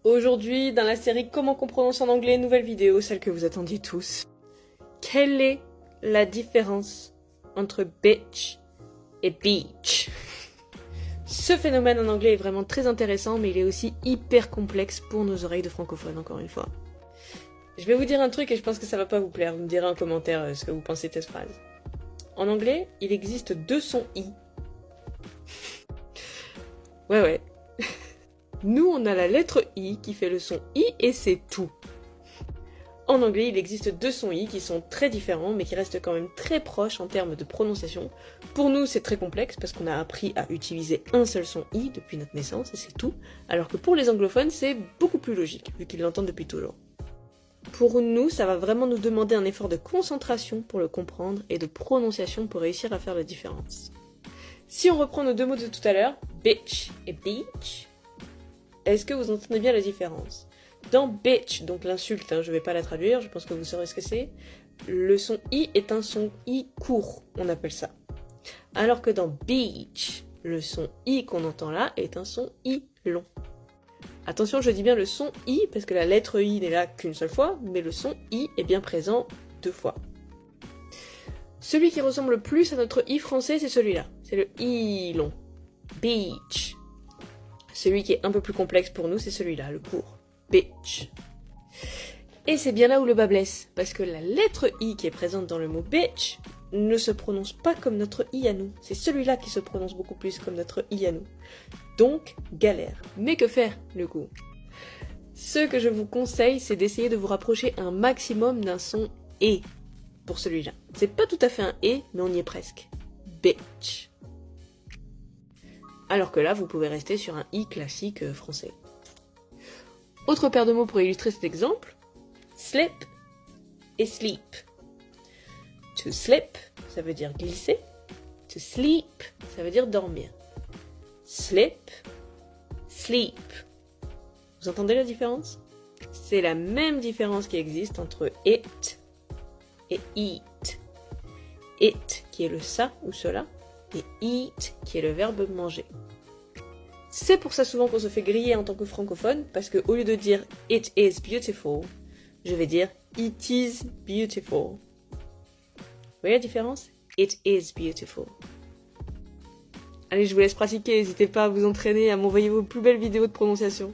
Aujourd'hui, dans la série Comment qu'on prononce en anglais, nouvelle vidéo, celle que vous attendiez tous. Quelle est la différence entre bitch et beach? Ce phénomène en anglais est vraiment très intéressant, mais il est aussi hyper complexe pour nos oreilles de francophones, encore une fois. Je vais vous dire un truc et je pense que ça va pas vous plaire, vous me direz en commentaire ce que vous pensez de cette phrase. En anglais, il existe deux sons i. Ouais. Nous, on a la lettre I qui fait le son I et c'est tout. En anglais, il existe deux sons I qui sont très différents, mais qui restent quand même très proches en termes de prononciation. Pour nous, c'est très complexe parce qu'on a appris à utiliser un seul son I depuis notre naissance et c'est tout, alors que pour les anglophones, c'est beaucoup plus logique, vu qu'ils l'entendent depuis toujours. Pour nous, ça va vraiment nous demander un effort de concentration pour le comprendre et de prononciation pour réussir à faire la différence. Si on reprend nos deux mots de tout à l'heure, bitch et beach, est-ce que vous entendez bien la différence? Dans bitch, donc l'insulte, je vais pas la traduire, je pense que vous saurez ce que c'est, le son I est un son I court, on appelle ça. Alors que dans beach, le son I qu'on entend là est un son I long. Attention, je dis bien le son I parce que la lettre I n'est là qu'une seule fois, mais le son I est bien présent deux fois. Celui qui ressemble le plus à notre I français, c'est celui-là, c'est le I long, beach. Celui qui est un peu plus complexe pour nous, c'est celui-là, le court, bitch. Et c'est bien là où le bas blesse, parce que la lettre I qui est présente dans le mot bitch ne se prononce pas comme notre I à nous. C'est celui-là qui se prononce beaucoup plus comme notre I à nous. Donc, galère. Mais que faire, du coup? Ce que je vous conseille, c'est d'essayer de vous rapprocher un maximum d'un son E pour celui-là. C'est pas tout à fait un E, mais on y est presque. Bitch. Alors que là, vous pouvez rester sur un I classique français. Autre paire de mots pour illustrer cet exemple, slip et sleep. To slip, ça veut dire glisser. To sleep, ça veut dire dormir. Slip, sleep. Vous entendez la différence? C'est la même différence qui existe entre it et eat. It qui est le ça ou cela, et eat qui est le verbe manger. C'est pour ça souvent qu'on se fait griller en tant que francophone, parce que au lieu de dire it is beautiful, je vais dire it is beautiful. Vous voyez la différence? It is beautiful. Allez, je vous laisse pratiquer, n'hésitez pas à vous entraîner, à m'envoyer vos plus belles vidéos de prononciation.